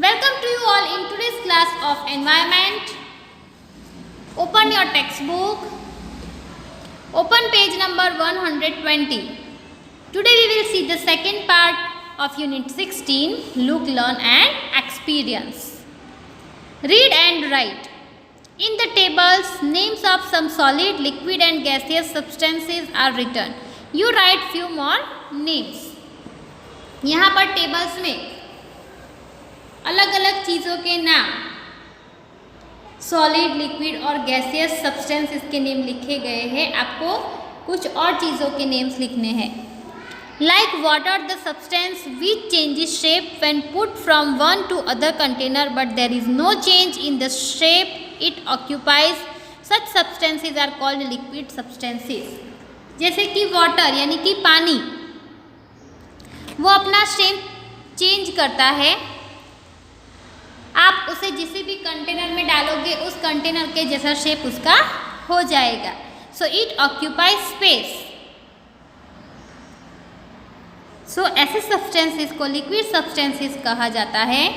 Welcome to you all in today's class of environment. Open your textbook. Open page number 120. Today we will see the second part of unit 16, Look, Learn and Experience. Read and write. In the tables, names of some solid, liquid and gaseous substances are written. You write few more names. यहाँ पर tables में अलग अलग चीज़ों के नाम solid, liquid और gaseous substances के नेम लिखे गए हैं. आपको कुछ और चीज़ों के नेम्स लिखने हैं. Like water the substance which changes shape when put from one to other container but there is no change in the shape it occupies. Such substances are called liquid substances. जैसे कि water यानी कि पानी, वो अपना shape change करता है. आप उसे जिस भी कंटेनर में डालोगे उस कंटेनर के जैसा शेप उसका हो जाएगा. So it occupies space. So ऐसे सब्सटेंसेस को लिक्विड सब्सटेंसेस कहा जाता है.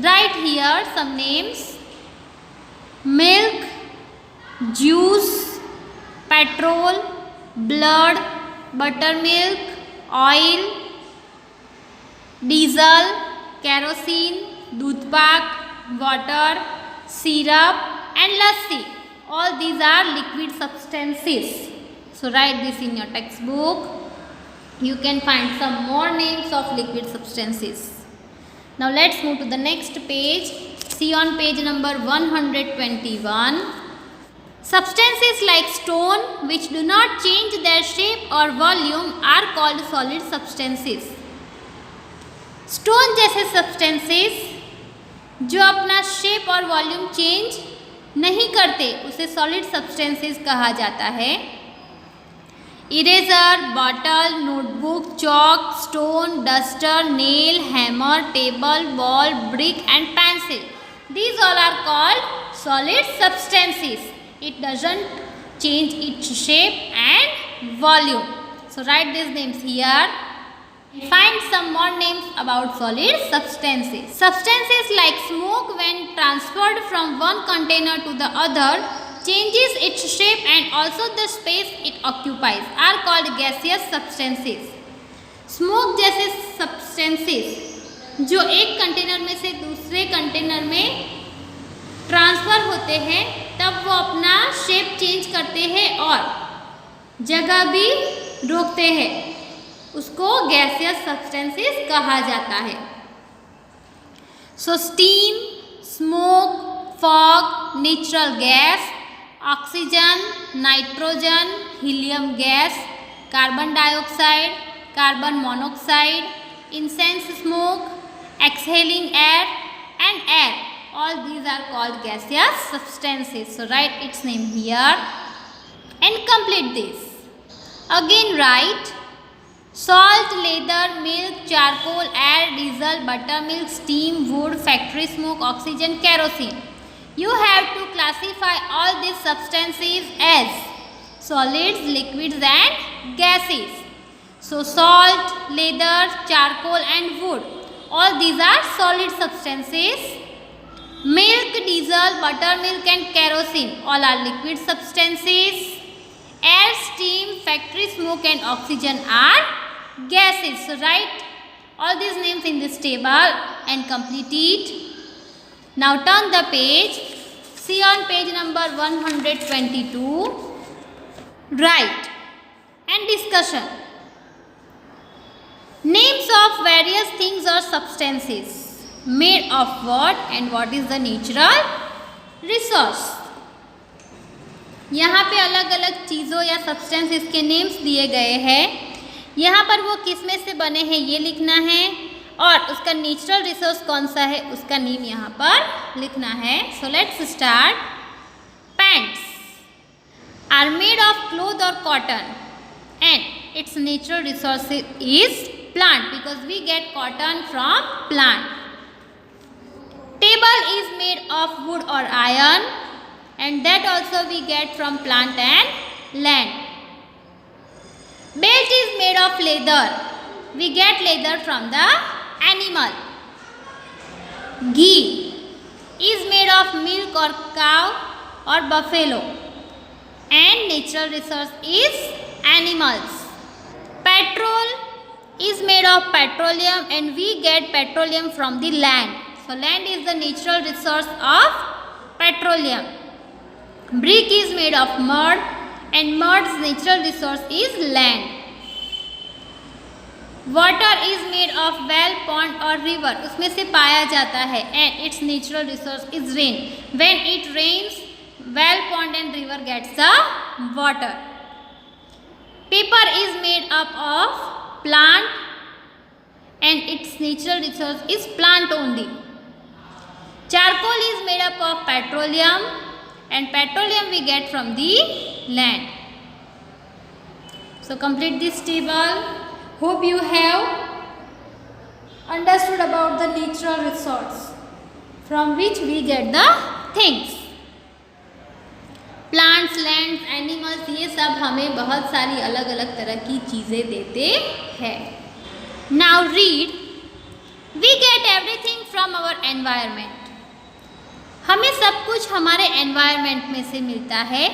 Right here some names: milk, juice, petrol, blood, buttermilk, oil, diesel, kerosene, doodh pak, water, syrup and lassi. All these are liquid substances. So write this in your textbook. You can find some more names of liquid substances. Now let's move to the next page. See on page number 121. Substances like stone which do not change their shape or volume are called solid substances. Stone जैसे substances जो अपना shape और volume change नहीं करते उसे solid substances कहा जाता है. Eraser, bottle, notebook, chalk, stone, duster, nail, hammer, table, ball, brick and pencil. These all are called solid substances. It doesn't change its shape and volume. So write these names here. Find some more names about solid substances. Substances like smoke when transferred from one container to the other changes its shape and also the space it occupies are called gaseous substances. Smoke जैसे substances जो एक container में से दूसरे container में transfer होते हैं तब वो अपना शेप चेंज करते हैं और जगह भी रोकते हैं, उसको गैसियस सब्सटेंसेस कहा जाता है. So steam, smoke, fog, natural gas, oxygen, nitrogen, helium gas, carbon dioxide, carbon monoxide, incense smoke, exhaling air and air. All these are called gaseous substances. So write its name here and complete this. Again write salt, leather, milk, charcoal, air, diesel, buttermilk, steam, wood, factory smoke, oxygen, kerosene. You have to classify all these substances as solids, liquids and gases. So salt, leather, charcoal and wood, all these are solid substances. Milk, diesel, buttermilk and kerosene, all are liquid substances. Air, steam, factory smoke and oxygen are gases. So write all these names in this table and complete it. Now turn the page. See on page number 122. Write and discussion. Names of various things or substances. Made of what and what is the natural resource. यहाँ पे अलग अलग चीज़ों या substances के names दिए गए हैं. यहाँ पर वो किस में से बने हैं ये लिखना है और उसका नेचुरल रिसोर्स कौन सा है उसका नेम यहाँ पर लिखना है. So let's start. Pants are made of cloth और cotton and its natural resource is plant because we get cotton from plant. Table is made of wood or iron and that also we get from plant and land. Belt is made of leather. We get leather from the animal. Ghee is made of milk or cow or buffalo, and natural resource is animals. Petrol is made of petroleum, and we get petroleum from the land. So land is the natural resource of petroleum. Brick is made of mud, and mud's natural resource is land. Water is made of well, pond or river, उसमें से पाया जाता है, and its natural resource is rain. When it rains, well, pond and river gets the water. Paper is made up of plant, and its natural resource is plant only. Charcoal is made up of petroleum, and petroleum we get from the land. So complete this table. Hope you have understood about the natural resource from which we get the things. Plants, land, animals, ये सब हमें बहुत सारी अलग अलग तरह की चीज़ें देते हैं. Now read. We get everything from our environment. हमें सब कुछ हमारे एनवायरनमेंट में से मिलता है.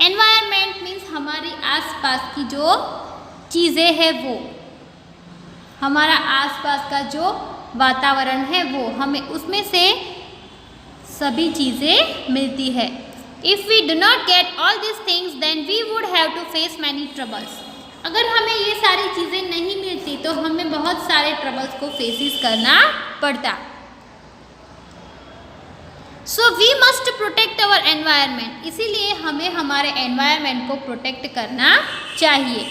एनवायरनमेंट मीन्स हमारी आसपास की जो चीज़ें हैं वो, हमारा आसपास का जो वातावरण है वो, हमें उसमें से सभी चीज़ें मिलती है. If we do not get all this things then we would have to face many troubles. अगर हमें ये सारी चीज़ें नहीं मिलती तो हमें बहुत सारे ट्रबल्स को फेसिस करना पड़ता. So we must protect our environment. इसीलिए हमें हमारे एनवायरनमेंट को प्रोटेक्ट करना चाहिए.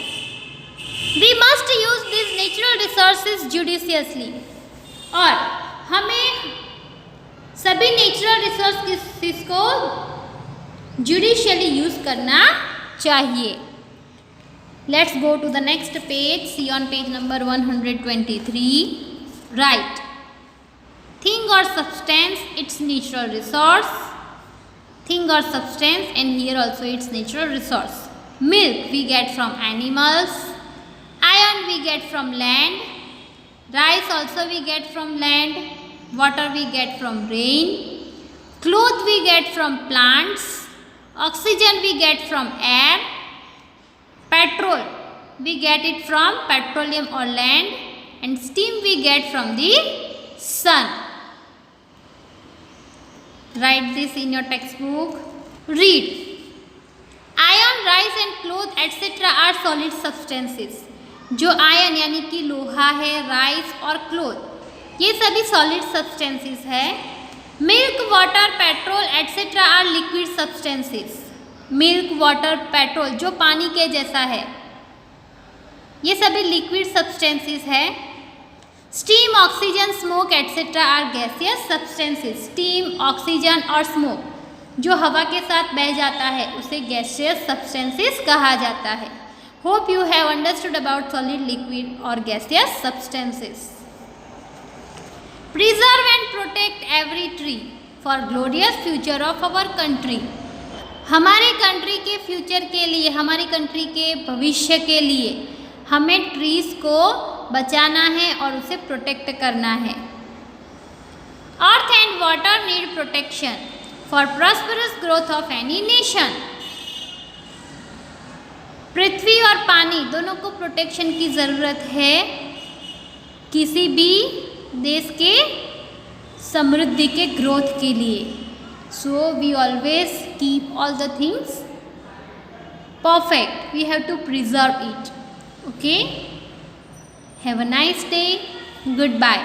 We must use this natural resources judiciously. और हमें सभी नेचुरल रिसोर्सेज को जुडिशियली यूज करना चाहिए. Let's go to the next page. See on page number 123. Right. Thing or substance, its natural resource. Thing or substance, and here also its natural resource. Milk we get from animals. Iron we get from land. Rice also we get from land. Water we get from rain. Cloth we get from plants. Oxygen we get from air. Petrol we get it from petroleum or land. And steam we get from the sun. Write this in your textbook. Read. Iron, rice and cloth etc. are solid substances. जो iron यानी कि लोहा है, rice और cloth, ये सभी solid substances है. Milk, water, petrol etcetera are liquid substances. Milk, water, petrol जो पानी के जैसा है, ये सभी लिक्विड सब्सटेंसेस है. Steam, oxygen, smoke etcetera are gaseous substances. Steam, oxygen और स्मोक जो हवा के साथ बह जाता है उसे गैसियस सब्सटेंसेस कहा जाता है. Hope you have understood about solid, liquid और gaseous substances. Preserve and protect every tree for glorious future of our country. हमारे कंट्री के फ्यूचर के लिए, हमारी कंट्री के भविष्य के लिए हमें ट्रीज को बचाना है और उसे प्रोटेक्ट करना है. Earth and water need protection for prosperous growth of any nation. पृथ्वी और पानी दोनों को प्रोटेक्शन की ज़रूरत है किसी भी देश के समृद्धि के ग्रोथ के लिए. So we always keep all the things perfect. We have to preserve it. Okay? Have a nice day. Goodbye.